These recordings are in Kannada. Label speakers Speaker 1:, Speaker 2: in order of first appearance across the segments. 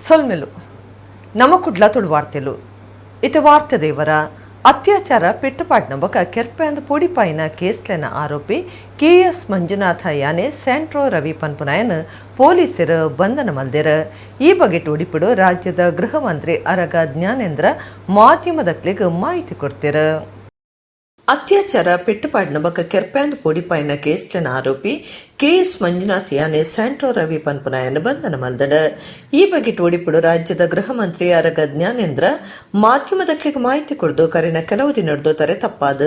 Speaker 1: ಸೊಲ್ಮೆಲು ನಮ್ಮ ಕುಡ್ಲ ತುಳು ವಾರ್ತೆಲು ಇತ ವಾರ್ತೆ ದೇವರ ಅತ್ಯಾಚಾರ ಪೆಟ್ಟುಪಾಡ್ನ ಬಕ ಕೆರ್ಪೆಂದು ಪೊಡಿಪಾಯಿನ ಕೇಸ್ಲೆನ ಆರೋಪಿ ಕೆಎಸ್ ಮಂಜುನಾಥ ಯಾನೆ ಸೆಂಟ್ರೋ ರವಿ ಪನ್ಪುನಾಯನ್ ಪೊಲೀಸರು ಬಂಧನ ಮಲ್ದೆರ. ಈ ಬಗ್ಗೆ ಟೋಡಿಪಿಡು ರಾಜ್ಯದ ಗೃಹ ಮಂತ್ರಿ ಅರಗ ಜ್ಞಾನೇಂದ್ರ ಮಾಧ್ಯಮದಕ್ಲಿಗೆ ಮಾಹಿತಿ ಕೊಡ್ತೀರ. ಅತ್ಯಾಚಾರ ಪೆಟ್ಟುಪಾಡಿನ ಬಕ ಕೆರ್ಪೆಂದು ಪೊಡಿಪಾಯಿನ ಕೇಸ್ಲೆನ ಆರೋಪಿ ಕೆಎಸ್ ಮಂಜುನಾಥ್ ಯಾನೆ ಸೆಂಟ್ರೋ ರವಿ ಪನ್ಪುನಾಯನ್ ಬಂಧನ ಮಲ್ದಡ. ಈ ಬಗ್ಗೆ ಟೋಡಿಪಿಡು ರಾಜ್ಯದ ಗೃಹ ಮಂತ್ರಿ ಅರಗ ಜ್ಞಾನೇಂದ್ರ ಮಾಧ್ಯಮದಕ್ಲಿಗೆ ಮಾಹಿತಿ ಕೊಡ್ದು ಕರಿನ ಕೆಲವು ದಿನ ಹಿಡ್ದು ತಾರೆ ತಪ್ಪಾದ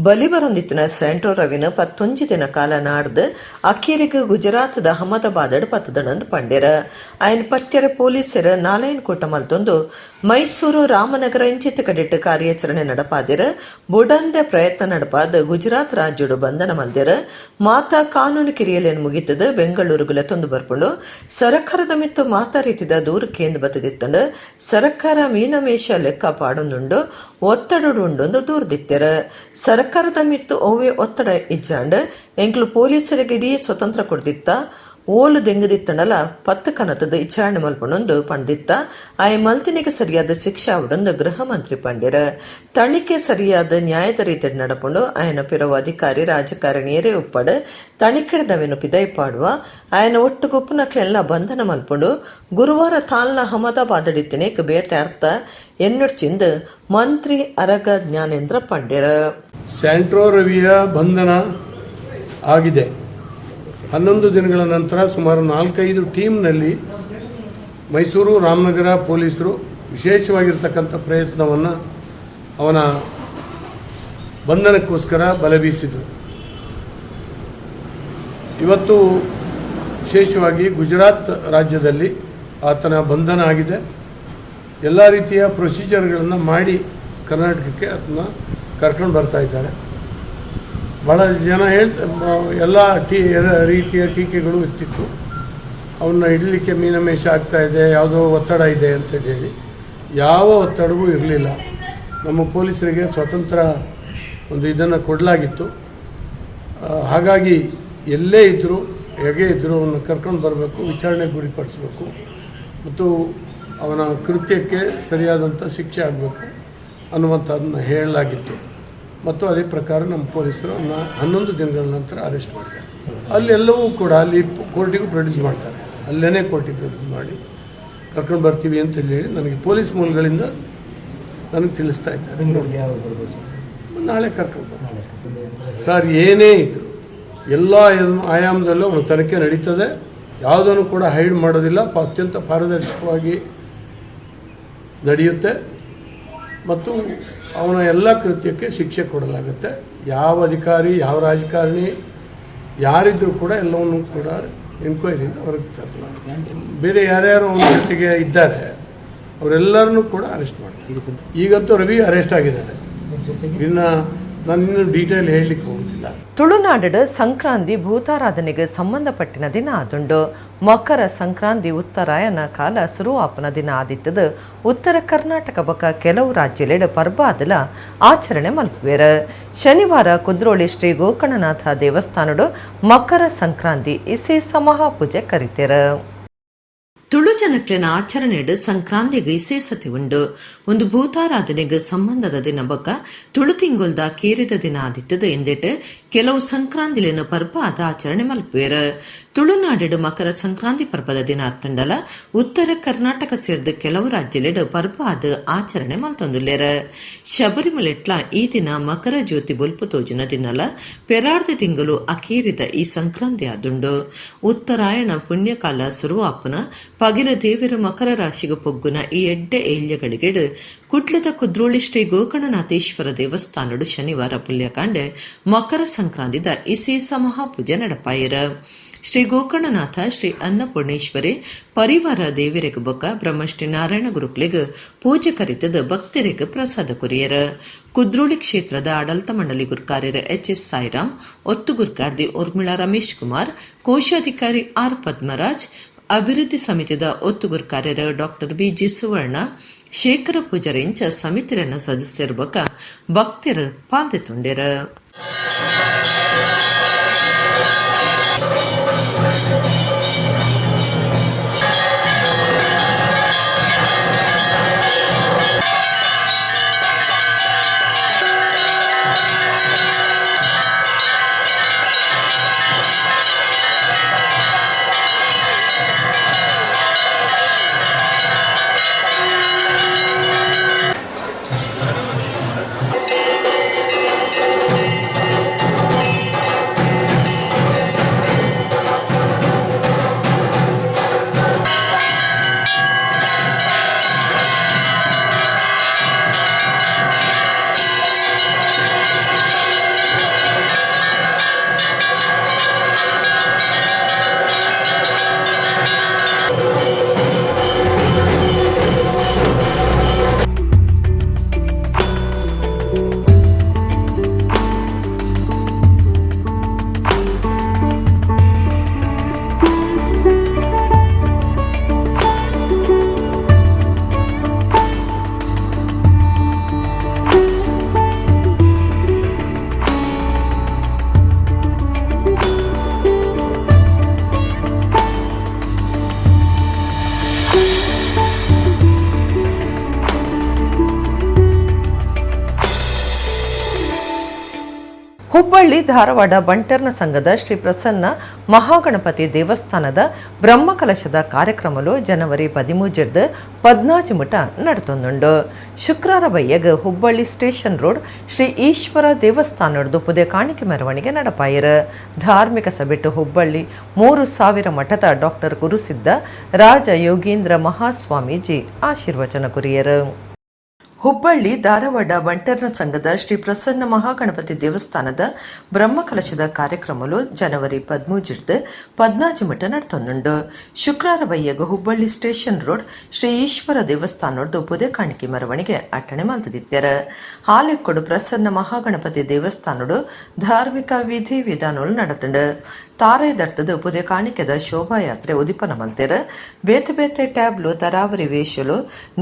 Speaker 1: ಬಲಿ ಬರೊಂದಿತ್ತಿನ ಸೆಂಟ್ರೋ ರವಿನ 11 ದಿನ ಕಾಲ ನಾಡ್ದು ಅಕ್ಕೇರಿಗೆ ಗುಜರಾತ್ದ ಅಹಮದಾಬಾದ್ ಪತ್ತದಣಂದು ಪಂಡ್ಯರ. ಆಯನ ಪತ್ಯರ ಪೊಲೀಸರ ನಾಲಯನ್ ಕೋಟ ಮಲ್ತೊಂದು ಮೈಸೂರು ರಾಮನಗರ ಇಂಚಿತ ಕಡೆಟ್ ಕಾರ್ಯಾಚರಣೆ ನಡಪಾದಿರ ಬುಡಂದೆ ಪ್ರಯತ್ನ ನಡಪಾದ ಗುಜರಾತ್ ರಾಜ್ಯಡು ಬಂಧನ ಮಲ್ದ್ಯರ. ಮಾತಾ ಕಾನೂನು ಕಿರಿಯಲೇನು ಮುಗಿತದ ಬೆಂಗಳೂರುಗುಲ ತೊಂದು ಬರ್ಪುಂಡು ಸರ್ಕಾರದ ಮಿತ್ತು ಮಾತಾ ರೀತಿದ ದೂರಕ್ಕೇಂದು ಬತ್ತದಿತ್ತಂಡು ಸರ್ಕಾರ ಮೀನಮೇಷ ಲೆಕ್ಕ ಪಾಡೊಂದುಂಡು ಒತ್ತಡ ಉಂಡೊಂದು ದೂರದಿತ್ತರ. ಸರ್ಕಾರದ ಮಿತ್ತು ಓವೆ ಒತ್ತಡ ಇಜ್ಜಾಂಡ್ ಎಂಕ್ಲು ಪೊಲೀಸರಿಗೆ ಇಡೀ ಸ್ವತಂತ್ರ ಕೊಡ್ದಿತ್ತ ಓಲು ದೆಂಗದಿತ್ತಂಡಲ 10 ಕನತದ ವಿಚಾರಣೆ ಮಲ್ಪೊಂದು ಪಂಡಿತ್ತ. ಆಯ ಮಲ್ತಿನಿಗೆ ಸರಿಯಾದ ಶಿಕ್ಷೆ ಅವಡೊಂದು ಗೃಹ ಮಂತ್ರಿ ಪಂಡ್ಯರ. ತಣಿಕೆ ಸರಿಯಾದ ನ್ಯಾಯದ ರೀತಿ ನಡಪುಂಡು ಆಯನ ಪಿರವು ಅಧಿಕಾರಿ ರಾಜಕಾರಣಿಯರೇ ಉಪ್ಪಡ ತಣಿಕೆಡದವೆನು ಪಿದೈ ಪಾಡುವ ಆಯನ ಒಟ್ಟು ಗುಪ್ಪನಕ್ಲೆಲ್ಲ ಬಂಧನ ಮಲ್ಪುಂಡು ಗುರುವಾರ ತಾಲ್ನ ಅಹಮದಾಬಾದ್ ಅಡಿತಿನೇಕ್ ಬೇಟೆ ಅರ್ಥ ಎನ್ನುಡ್ಚಿಂದು ಮಂತ್ರಿ ಅರಗ ಜ್ಞಾನೇಂದ್ರ ಪಂಡ್ಯರ.
Speaker 2: ಸೆಂಟ್ರೋ ರವಿಯ ಬಂಧನ ಆಗಿದೆ. 11 ದಿನಗಳ ನಂತರ ಸುಮಾರು 4-5 ಟೀಮ್ನಲ್ಲಿ ಮೈಸೂರು ರಾಮನಗರ ಪೊಲೀಸರು ವಿಶೇಷವಾಗಿರ್ತಕ್ಕಂಥ ಪ್ರಯತ್ನವನ್ನು ಅವನ ಬಂಧನಕ್ಕೋಸ್ಕರ ಬಲಬೀಸಿದರು. ಇವತ್ತು ವಿಶೇಷವಾಗಿ ಗುಜರಾತ್ ರಾಜ್ಯದಲ್ಲಿ ಆತನ ಬಂಧನ ಆಗಿದೆ. ಎಲ್ಲ ರೀತಿಯ ಪ್ರೊಸೀಜರ್ಗಳನ್ನು ಮಾಡಿ ಕರ್ನಾಟಕಕ್ಕೆ ಅದನ್ನ ಕರ್ಕೊಂಡು ಬರ್ತಾ ಇದ್ದಾರೆ. ಭಾಳ ಜನ ಎಲ್ಲ ರೀತಿಯ ಟೀಕೆಗಳು ಇರ್ತಿತ್ತು. ಅವನ್ನ ಹಿಡಲಿಕ್ಕೆ ಮೀನಮೇಷ ಆಗ್ತಾ ಇದೆ, ಯಾವುದೋ ಒತ್ತಡ ಇದೆ ಅಂತ ಹೇಳಿ. ಯಾವ ಒತ್ತಡವೂ ಇರಲಿಲ್ಲ. ನಮ್ಮ ಪೊಲೀಸರಿಗೆ ಸ್ವತಂತ್ರ ಒಂದು ಇದನ್ನು ಕೊಡಲಾಗಿತ್ತು. ಹಾಗಾಗಿ ಎಲ್ಲೇ ಇದ್ದರೂ ಹೇಗೆ ಇದ್ದರೂ ಅವನ್ನ ಕರ್ಕೊಂಡು ಬರಬೇಕು, ವಿಚಾರಣೆಗೆ ಗುರಿಪಡಿಸಬೇಕು ಮತ್ತು ಅವನ ಕೃತ್ಯಕ್ಕೆ ಸರಿಯಾದಂಥ ಶಿಕ್ಷೆ ಆಗಬೇಕು ಅನ್ನುವಂಥದ್ದನ್ನು ಹೇಳಲಾಗಿತ್ತು. ಮತ್ತು ಅದೇ ಪ್ರಕಾರ ನಮ್ಮ ಪೊಲೀಸರು 11 ದಿನಗಳ ನಂತರ ಅರೆಸ್ಟ್ ಮಾಡಿದ್ದಾರೆ. ಅಲ್ಲೆಲ್ಲವೂ ಕೂಡ ಅಲ್ಲಿ ಕೋರ್ಟಿಗೂ ಪ್ರೊಡ್ಯೂಸ್ ಮಾಡ್ತಾರೆ. ಅಲ್ಲೇ ಕೋರ್ಟಿಗೆ ಪ್ರೊಡ್ಯೂಸ್ ಮಾಡಿ ಕರ್ಕೊಂಡು ಬರ್ತೀವಿ ಅಂತ ಹೇಳಿ ನನಗೆ ಪೊಲೀಸ್ ಮೂಲಗಳಿಂದ ನನಗೆ ತಿಳಿಸ್ತಾ ಇದ್ದಾರೆ. ನಾಳೆ ಕರ್ಕೊಂಡು ಸರ್, ಏನೇ ಇದ್ರು ಎಲ್ಲ ಆಯಾಮದಲ್ಲೂ ಅವನ ತನಿಖೆ ನಡೀತದೆ. ಯಾವುದನ್ನು ಕೂಡ ಹೈಡ್ ಮಾಡೋದಿಲ್ಲ. ಅತ್ಯಂತ ಪಾರದರ್ಶಕವಾಗಿ ನಡೆಯುತ್ತೆ ಮತ್ತು ಅವನ ಎಲ್ಲ ಕೃತ್ಯಕ್ಕೆ ಶಿಕ್ಷೆ ಕೊಡಲಾಗುತ್ತೆ. ಯಾವ ಅಧಿಕಾರಿ, ಯಾವ ರಾಜಕಾರಣಿ ಯಾರಿದ್ರೂ ಕೂಡ ಎಲ್ಲವನ್ನೂ ಕೂಡ ಎನ್ಕ್ವೈರಿಯಿಂದ ಹೊರಗೆ ತರಲಾಗುತ್ತೆ. ಬೇರೆ ಯಾರ್ಯಾರು ಅವನ ಜೊತೆಗೆ ಇದ್ದಾರೆ ಅವರೆಲ್ಲರನ್ನೂ ಕೂಡ ಅರೆಸ್ಟ್ ಮಾಡ್ತಾರೆ. ಈಗಂತೂ ರವಿ ಅರೆಸ್ಟ್ ಆಗಿದ್ದಾರೆ. ನಾನು ಡೀಟೇಲ್ ಹೇಳಲಿಕ್ಕೆ ಹೋಗುತ್ತಿಲ್ಲ.
Speaker 1: ತುಳುನಾಡು ಸಂಕ್ರಾಂತಿ ಭೂತಾರಾಧನೆಗೆ ಸಂಬಂಧಪಟ್ಟಿನ ದಿನ ಆದುಂಡು. ಮಕರ ಸಂಕ್ರಾಂತಿ ಉತ್ತರಾಯಣ ಕಾಲ ಶುರುವಾಪನ ದಿನ ಆದಿತ್ತದ ಉತ್ತರ ಕರ್ನಾಟಕ ಬಕ ಕೆಲವು ರಾಜ್ಯಲೆಡೆ ಪರ್ಬಾದಲ ಆಚರಣೆ ಮಲ್ಪುವೆರ. ಶನಿವಾರ ಕುದ್ರೋಳಿ ಶ್ರೀ ಗೋಕರ್ಣನಾಥ ದೇವಸ್ಥಾನಡು ಮಕರ ಸಂಕ್ರಾಂತಿ ವಿಶೇಷ ಮಹಾಪೂಜೆ ಕರಿತೇರ. ತುಳು ಜನಕ್ಲೆನ ಆಚರಣೆಡು ಸಂಕ್ರಾಂತಿಗೆ ವಿಶೇಷತೆ ಉಂಡು. ಒಂದು ಭೂತಾರಾಧನೆಗೆ ಸಂಬಂಧದ ದಿನ ಬಕ ತುಳು ತಿಂಗೊಲ್ದ ಕೇರಿದ ದಿನ ಆದಿತ್ತದ ಎಂದಿಟ್ಟು ಕೆಲವು ಸಂಕ್ರಾಂತಿಲಿನ ಪರ್ಬ ಆದ ಆಚರಣೆ ಮಲ್ಪುವೆರ. ತುಳುನಾಡು ಮಕರ ಸಂಕ್ರಾಂತಿ ಪರ್ಬದ ದಿನ ಅರ್ಥಂಡಲ ಉತ್ತರ ಕರ್ನಾಟಕ ಸೇರಿದ ಕೆಲವು ರಾಜ್ಯಲೆಡು ಪರ್ಬ ಆದ ಆಚರಣೆ ಮಲ್ತೊಂದುಲ್ಲೆರ. ಶಬರಿಮಲೆಟ್ಲ ಈ ದಿನ ಮಕರ ಜ್ಯೋತಿ ಬೊಲ್ಪು ತೋಜಿನ ದಿನಲ ಪೆರಾರ್ದ ತಿಂಗಳು ಅಕೇರಿದ ಈ ಸಂಕ್ರಾಂತಿ ಆದುಂಡು. ಉತ್ತರಾಯಣ ಪುಣ್ಯಕಾಲ ಶುರುವಾಪುನ ಪಗಿಲ ದೇವರ ಮಕರ ರಾಶಿಗೆ ಪೊಗ್ಗುನ ಈ ಎಡ್ಡೆ ಏಲ್ಯಗಳಿಗೆಡು ಕುಡ್ಲದ ಕುದ್ರೋಳಿ ಶ್ರೀ ಗೋಕರ್ಣನಾಥೇಶ್ವರ ದೇವಸ್ಥಾನಡು ಶನಿವಾರ ಪುಲ್ಯಕಾಂಡೆ ಮಕರ ಸಂಕ್ರಾಂತಿದ ವಿಶೇಷ ಮಹಾಪೂಜೆ ನಡಪಾಯಿರ. ಶ್ರೀ ಗೋಕರ್ಣನಾಥ, ಶ್ರೀ ಅನ್ನಪೂರ್ಣೇಶ್ವರಿ ಪರಿವಾರ ದೇವರಿಗೆ ಬೊಕ ಬ್ರಹ್ಮಶ್ರೀ ನಾರಾಯಣ ಗುರುಕ್ಲಿಗೆ ಪೂಜೆ ಕರಿತದ ಭಕ್ತರಿಗೆ ಪ್ರಸಾದ ಕೊರಿಯರ. ಕುದ್ರೋಳಿ ಕ್ಷೇತ್ರದ ಆಡಳಿತ ಮಂಡಳಿ ಗುರ್ಕಾರ್ಯರ ಎಚ್.ಎಸ್. ಸಾಯಿರಾಮ್, ಒತ್ತು ಗುರ್ಕಾರ್ದಿ ಉರ್ಮಿಳಾ ರಮೇಶ್ ಕುಮಾರ್, ಕೋಶಾಧಿಕಾರಿ ಆರ್. ಪದ್ಮರಾಜ್, ಅಭಿವೃದ್ಧಿ ಸಮಿತಿದ ಒತ್ತು ಗುರ್ಕಾರ್ಯರ ಡಾಕ್ಟರ್ ಬಿ.ಜಿ. ಸುವರ್ಣ, ಶೇಖರ ಪೂಜಾರಿಂಚ ಸಮಿತಿರನ್ನ ಸದಸ್ಯರು ಬಕ ಭಕ್ತರು ಪಾಲ್ಗೊಳ್ಳುತ್ತಿದ್ದಾರೆ. ಹುಬ್ಬಳ್ಳಿ ಧಾರವಾಡ ಬಂಟರ್ನ ಸಂಘದ ಶ್ರೀ ಪ್ರಸನ್ನ ಮಹಾಗಣಪತಿ ದೇವಸ್ಥಾನದ ಬ್ರಹ್ಮಕಲಶದ ಕಾರ್ಯಕ್ರಮಲು ಜನವರಿ 13 14 ಮುಟ ನಡೆತೊಂದುಂಡು. ಶುಕ್ರವಾರ ಬಯ್ಯಗ ಹುಬ್ಬಳ್ಳಿ ಸ್ಟೇಷನ್ ರೋಡ್ ಶ್ರೀ ಈಶ್ವರ ದೇವಸ್ಥಾನದ ಪುದೆ ಕಾಣಿಕೆ ಮೆರವಣಿಗೆ ನಡಪಾಯಿರು. ಧಾರ್ಮಿಕ ಸಭೆಟ್ಟು ಹುಬ್ಬಳ್ಳಿ 3000 ಮಠದ ಡಾಕ್ಟರ್ ಗುರುಸಿದ್ದ ರಾಜ ಯೋಗೀಂದ್ರ ಮಹಾಸ್ವಾಮೀಜಿ ಆಶೀರ್ವಚನ ಕುರಿಯರು. ಹುಬ್ಬಳ್ಳಿ ಧಾರವಾಡ ಬಂಟರ್ನ ಸಂಘದ ಶ್ರೀ ಪ್ರಸನ್ನ ಮಹಾಗಣಪತಿ ದೇವಸ್ಥಾನದ ಬ್ರಹ್ಮಕಲಶದ ಕಾರ್ಯಕ್ರಮಲು ಜನವರಿ 13 14 ಮುಟ ನಡೆತೊಂದುಂಡು. ಶುಕ್ರವಾರ ಬಯ್ಯಗ ಹುಬ್ಬಳ್ಳಿ ಸ್ಟೇಷನ್ ರೋಡ್ ಶ್ರೀ ಈಶ್ವರ ದೇವಸ್ಥಾನದ ಪುದೆ ಕಾಣಿಕೆ ಮೆರವಣಿಗೆ ಅಟ್ಟಣೆ ಮಲ್ತದಿತ್ತಾರೆ. ಹಾಲೆಕ್ಕೊಡು ಪ್ರಸನ್ನ ಮಹಾಗಣಪತಿ ದೇವಸ್ಥಾನಡು ಧಾರ್ಮಿಕ ವಿಧಿ ವಿಧಾನಗಳು ನಡೆತುಂಡು. ತಾರೆದರ್ತದ ಪುದೆ ಕಾಣಿಕೆದ ಶೋಭಾಯಾತ್ರೆ ಉದಿಪನ ಮಲ್ತೆರ ಬೇತೆ ಬೇತೆ ಟ್ಯಾಬ್ಲು ತರಾವರಿ ವೇಷಲು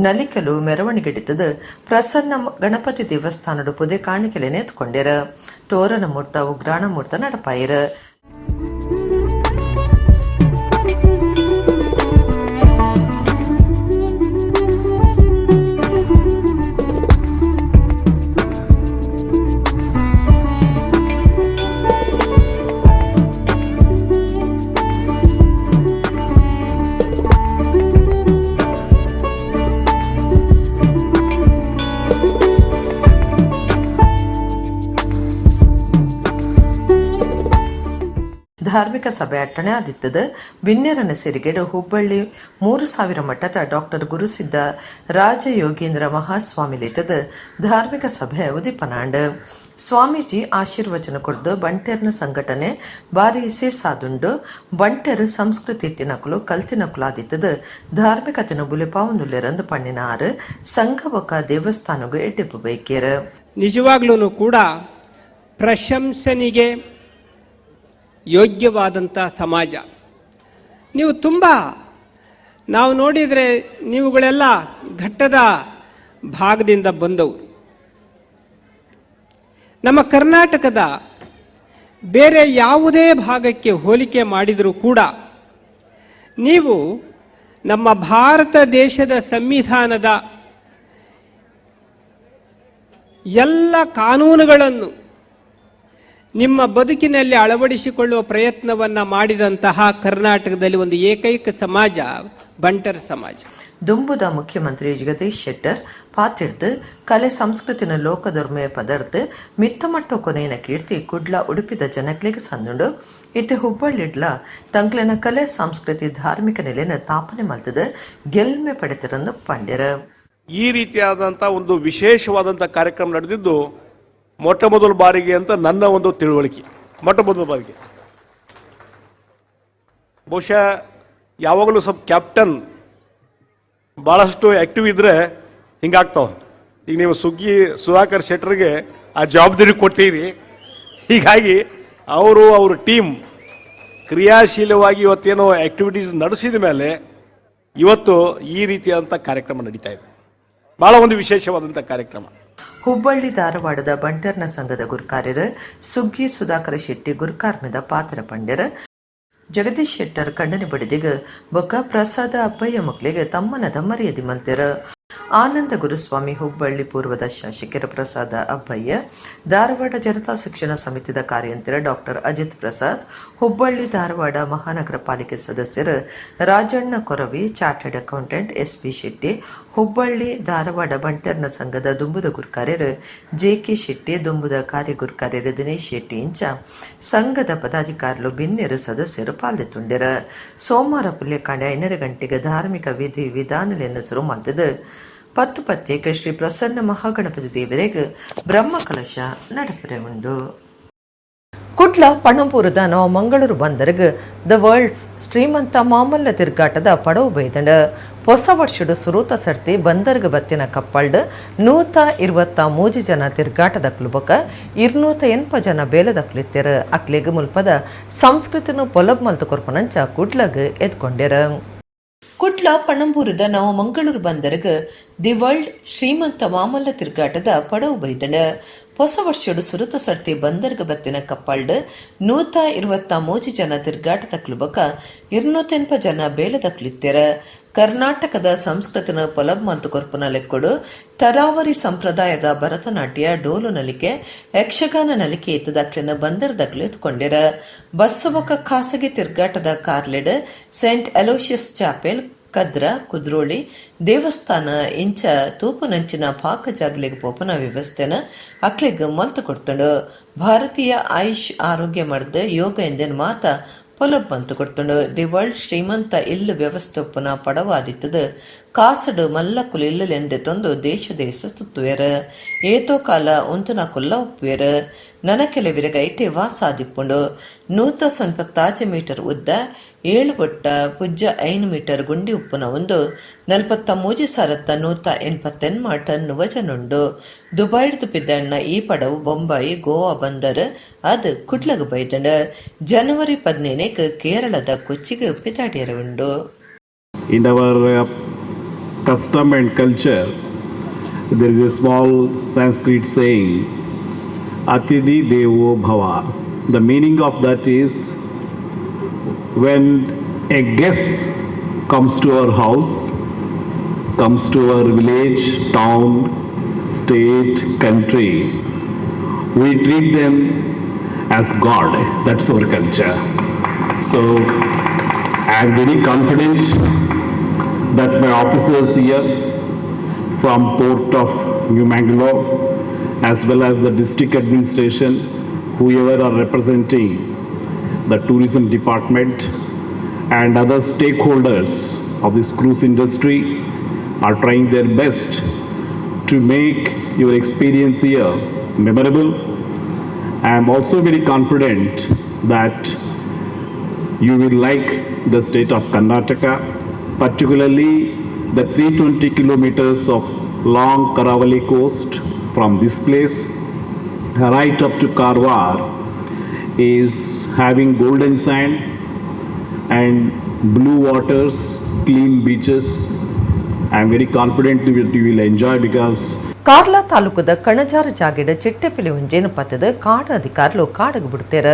Speaker 1: ನಲಿಕಲು ಮೆರವಣಿಗೆ ಹಿಡಿತದ ಪ್ರಸನ್ನ ಗಣಪತಿ ದೇವಸ್ಥಾನದ ಪುದೆ ಕಾಣಿಕೆಲೆ ನೇತ್ಕೊಂಡೆರ. ತೋರಣ ಮೂರ್ತ ಉಗ್ರಾಣ ಮೂರ್ತ ನಡಪಾಯಿರ. ಧಾರ್ಮಿಕ ಸಭೆ ಅಟ್ಟಣೆ ಆದಿತ್ತದ ಬಿನ್ನೆರನ ಸಿರಿಗೆಡು ಹುಬ್ಬಳ್ಳಿ 3000 ಮಠದ ಡಾಕ್ಟರ್ ಗುರುಸಿದ್ದ ರಾಜ ಯೋಗೀಂದ್ರ ಮಹಾಸ್ವಾಮಿಲಿತದ ಧಾರ್ಮಿಕ ಸಭೆ ಉದಿಪನಾಂಡ್. ಸ್ವಾಮೀಜಿ ಆಶೀರ್ವಚನ ಕೊಡ್ದು ಬಂಟೆರ್ನ ಸಂಘಟನೆ ಬಾರಿ ಸೇಸಾದುಂಡು. ಬಂಟೆರ್ ಸಂಸ್ಕೃತಿ ತಿನಕಲು ಕಲ್ತಿನಕಲು ಆದಿತ್ತದ ಧಾರ್ಮಿಕತೆನ ಬುಲೆಪಾವುಂದುಲ್ಲೆರಂದು ಪಣ್ಣಿನ ಆರು ಸಂಘ ಬೊಕ್ಕ ದೇವಸ್ಥಾನಗೂ ಎಡ್ಡಿಪ್ಪು ಬೈಕೇರ.
Speaker 3: ನಿಜವಾಗ್ಲೂ ಕೂಡ ಪ್ರಶಂಸನಿಗೆ ಯೋಗ್ಯವಾದಂಥ ಸಮಾಜ. ನೀವು ನಾವು ನೋಡಿದರೆ ನೀವುಗಳೆಲ್ಲ ಘಟ್ಟದ ಭಾಗದಿಂದ ಬಂದವರು. ನಮ್ಮ ಕರ್ನಾಟಕದ ಬೇರೆ ಯಾವುದೇ ಭಾಗಕ್ಕೆ ಹೋಲಿಕೆ ಮಾಡಿದರೂ ಕೂಡ ನೀವು ನಮ್ಮ ಭಾರತ ದೇಶದ ಸಂವಿಧಾನದ ಎಲ್ಲ ಕಾನೂನುಗಳನ್ನು ನಿಮ್ಮ ಬದುಕಿನಲ್ಲಿ ಅಳವಡಿಸಿಕೊಳ್ಳುವ ಪ್ರಯತ್ನವನ್ನು ಮಾಡಿದಂತಹ ಕರ್ನಾಟಕದಲ್ಲಿ ಒಂದು ಏಕೈಕ ಸಮಾಜ ಬಂಟರ್ ಸಮಾಜ.
Speaker 1: ದುಂಬುದ ಮುಖ್ಯಮಂತ್ರಿ ಜಗದೀಶ್ ಶೆಟ್ಟರ್ ಪಾತಿಡ್ದು ಕಲೆ ಸಂಸ್ಕೃತಿನ ಲೋಕದೊರ್ಮೆಯ ಪದರ್ದು ಮಿತ್ತಮಟ್ಟ ಕೊನೆಯ ಕೀರ್ತಿ ಕುಡ್ಲ ಉಡುಪಿದ ಜನಕ್ಲಿಗೆ ಸಂದುಂಡು. ಇತ್ತೆ ಹುಬ್ಬಳ್ಳಿಡ್ಲ ತಂಕ್ಲೆನ ಕಲೆ ಸಂಸ್ಕೃತಿ ಧಾರ್ಮಿಕ ನೆಲೆನ ತಾಪನೆ ಮಲ್ತದ ಗೆಲ್ಮೆ ಪಡೆತಿರಂದು ಪಂಡ್ಯರ.
Speaker 4: ಈ ರೀತಿಯಾದಂಥ ಒಂದು ವಿಶೇಷವಾದಂಥ ಕಾರ್ಯಕ್ರಮ ನಡೆದಿದ್ದು ಮೊಟ್ಟ ಮೊದಲ ಬಾರಿಗೆ ಅಂತ ನನ್ನ ಒಂದು ತಿಳುವಳಿಕೆ. ಮೊಟ್ಟ ಮೊದಲ ಬಾರಿಗೆ ಬಹುಶಃ ಯಾವಾಗಲೂ ಸ್ವಲ್ಪ ಕ್ಯಾಪ್ಟನ್ ಭಾಳಷ್ಟು ಆ್ಯಕ್ಟಿವ್ ಇದ್ದರೆ ಹಿಂಗಾಗ್ತಾವ. ಈಗ ನೀವು ಸುಧಾಕರ್ ಶೆಟ್ಟರ್ಗೆ ಆ ಜವಾಬ್ದಾರಿ ಕೊಟ್ಟಿರಿ. ಹೀಗಾಗಿ ಅವ್ರ ಟೀಮ್ ಕ್ರಿಯಾಶೀಲವಾಗಿ ಇವತ್ತೇನೋ ಆ್ಯಕ್ಟಿವಿಟೀಸ್ ನಡೆಸಿದ ಮೇಲೆ ಇವತ್ತು ಈ ರೀತಿಯಾದಂಥ ಕಾರ್ಯಕ್ರಮ ನಡೀತಾ ಇದೆ. ಭಾಳ ಒಂದು ವಿಶೇಷವಾದಂಥ ಕಾರ್ಯಕ್ರಮ.
Speaker 1: ಹುಬ್ಬಳ್ಳಿ ಧಾರವಾಡದ ಬಂಟರ್ನ ಸಂಘದ ಗುರ್ಕಾರ್ಯರು ಸುಗ್ಗಿ ಸುಧಾಕರ ಶೆಟ್ಟಿ ಗುರ್ಕಾರ್ಮಿದ ಪಾತ್ರ ಪಂಡ್ಯರ. ಜಗದೀಶ್ ಶೆಟ್ಟರ್ ಕಣ್ಣನೆ ಬಡಿದಿಗ ಬೊಕ್ಕ ಪ್ರಸಾದ ಅಪ್ಪಯ್ಯ ಮಕ್ಕಳಿಗೆ ತಮ್ಮನದ ಮರ್ಯಾದೆ ಮಲ್ತೆರ. ಆನಂದ ಗುರುಸ್ವಾಮಿ ಹುಬ್ಬಳ್ಳಿ ಪೂರ್ವದ ಶಾಸಕರ ಪ್ರಸಾದ ಅಬ್ಬಯ್ಯ, ಧಾರವಾಡ ಜನತಾ ಶಿಕ್ಷಣ ಸಮಿತಿದ ಕಾರ್ಯಂತರ ಡಾಕ್ಟರ್ ಅಜಿತ್ ಪ್ರಸಾದ್, ಹುಬ್ಬಳ್ಳಿ ಧಾರವಾಡ ಮಹಾನಗರ ಪಾಲಿಕೆ ಸದಸ್ಯರು Rajanna Koravi, chartered accountant SP Shetty, Hubballi Dharwad ಬಂಟರ್ನ ಸಂಘದ ದುಂಬುದ ಗುರ್ಕಾರ್ಯರು JK ಶೆಟ್ಟಿ, ದುಂಬುದ ಕಾರ್ಯಗುರ್ಕಾರ್ಯರು ದಿನೇಶ್ ಶೆಟ್ಟಿ ಇಂಚ ಸಂಘದ ಪದಾಧಿಕಾರಿಗಳು ಬಿನ್ನೆರು ಸದಸ್ಯರು ಪಾಲ್ದೆತ್ತುಂಡ್ಯರ. ಸೋಮವಾರ ಪುಲ್ಯಕಾಂಡ 5 ಗಂಟೆಗೆ ಧಾರ್ಮಿಕ ವಿಧಿ ವಿಧಾನಗಳನ್ನು ಶುರು ಮಾಡಿದ. 10 ಶ್ರೀ ಪ್ರಸನ್ನ ಮಹಾಗಣಪತಿ ದೇವರಿಗೆ ಬ್ರಹ್ಮಕಲಶ ನಡಪರೆ ಉಂಡು. ಕುಡ್ಲ ಪಣಂಪುರದ ಮಂಗಳೂರು ಬಂದರ್ಗ್ ದ ವರ್ಲ್ಡ್ಸ್ ಶ್ರೀಮಂತ ಮಾಮಲ್ಲ ತಿರ್ಗಾಟದ ಪಡವು ಬೈದಂಡ. ಹೊಸ ವರ್ಷಡು ಸುರೂತ ಸರ್ತಿ ಬಂದರ್ಗ್ ಬತ್ತಿನ ಕಪ್ಪಲ್ಡ್ 123 ಜನ ತಿರ್ಗಾಟದ ಕ್ಲುಬಕ 280 ಜನ ಬೇಲದಕ್ಲಿತ್ತೆರ. ಅಕ್ಲೆಗ್ ಮುಲ್ಪದ ಸಂಸ್ಕೃತಿನು ಪೊಲಬ್ ಮಲ್ತು ಕೊರ್ಪನಂಚ ಕುಡ್ಲಗ್ ಎದ್ಕೊಂಡೆರ. ಕುಡ್ಲ ಪಣಂಬೂರದ ಮಂಗಳೂರು ಬಂದರ್ಗ್ ದಿ ವರ್ಲ್ಡ್ ಶ್ರೀಮಂತ ಮಾಮಲ್ಲ ತಿರ್ಗಾಟದ ಪಡವು ಬೈದಣ. ಹೊಸ ವರ್ಷಡು ಸುರುತ ಸರ್ತಿ ಬಂದರ್ಗ ಬತ್ತಿನ ಕಪ್ಪಲ್ಡ್ 123 ಜನ ತಿರ್ಗಾಟದ ಕ್ಲುಬಕ 280 ಜನ ಬೇಲದಕ್ಲಿತ್ತೆರ. ಕರ್ನಾಟಕದ ಸಂಸ್ಕೃತಿನ ಪೊಲಬ್ ಮತ್ತು ಕೊರ್ಪುನ ಲೆಕ್ಕೊಡು ತರಾವರಿ ಸಂಪ್ರದಾಯದ ಭರತನಾಟ್ಯ ಡೋಲು ನಲಿಕೆ ಯಕ್ಷಗಾನ ನಲಿಕೆ ಇತ್ತದಕ್ಲಿನ ಬಂದರ್ದಕ್ಲು ಎತ್ಕೊಂಡಿರ ಬಸ್ಸಬೊಕ್ಕ ಖಾಸಗಿ ತಿರ್ಗಾಟದ ಕಾರ್ಲೆಡ್ ಸೆಂಟ್ ಅಲೋಷಿಯಸ್ ಚಾಪೆಲ್ ಕದ್ರ ಕುದ್ರೋಳಿ ದೇವಸ್ಥಾನ ಇಂಚ ತೂಪುನಂಚಿನ ಪಾಕ ಜಾಗ್ಲಿಗೆ ಪೋಪನ ವ್ಯವಸ್ಥೆನ ಅಕ್ಲಿಗ್ ಮಲ್ತು ಕೊಡ್ತಂಡು ಭಾರತೀಯ ಆಯುಷ್ ಆರೋಗ್ಯ ಮಾಡಿದ ಯೋಗ ಎಂದೇನು ಮಾತ ಪೊಲಬ್ ಮಂತು ಕೊಡ್ತಂಡು ದಿ ವರ್ಲ್ಡ್ ಶ್ರೀಮಂತ ಇಲ್ಲು ವ್ಯವಸ್ಥಾಪನ ಪಡವಾದಿತ್ತದ ಕಾಸಡು ಮಲ್ಲಕುಲು ಇಲ್ಲಲೆಂದೆ ತೊಂದು ದೇಶ ಸುತ್ತುವೆರ ಏತೋ ಕಾಲ ಒಂತುನ ಕುಲ್ಲ ಉಪ್ಪುವೆರ ನನಕೆಲೆವಿರಗ ಐಟೆ ವಾಸಾದಿಪ್ಪುಂಡು 190 ಮೀಟರ್ ಉದ್ದ 7 ಬೊಟ್ಟ ಪುಜ್ಜ 5 ಮೀಟರ್ ಗುಂಡಿ ಉಪ್ಪುನ ಒಂದು 43,188 ಟನ್ ವಜನುಂಡು ದುಬೈಡ್ದು ಪಿದ್ದಣ್ಣ ಈ ಪಡವು ಬೊಂಬಾಯಿ ಗೋವಾ ಬಂದರ್ ಅದು ಕುಡ್ಲಗ್ ಬೈದಂಡ ಜನವರಿ 15 ಕೇರಳದ ಕೊಚ್ಚಿಗೆ ಪಿದಾಡಿಯರ ಉಂಡು.
Speaker 5: In our custom and culture, there is a small Sanskrit saying, Atidhi Devo Bhava. The meaning of that is, when a guest comes to our house, comes to our village, town, state, country, we treat them as God. That's our culture. So I am very confident that my officers here from Port of New Mangalore as well as the district administration, whoever are representing the tourism department and other stakeholders of this cruise industry are trying their best to make your experience here memorable. I am also very confident that you will like the state of Karnataka, particularly the 320 kilometers of long Karavali coast from this place right up to Karwar is having golden sand and blue waters, clean beaches. I am very confident that you will enjoy because
Speaker 1: Karla ತಾಲೂಕದ ಕಣಜಾರ ಜಾಗಿಡ ಚಿಟ್ಟೆಪಿಲಿ ಒಂಜೇನು ಪತ್ತದ ಕಾಡ ಅಧಿಕಾರ್ಲು ಕಾಡಗ್ ಬಿಡ್ತೇರ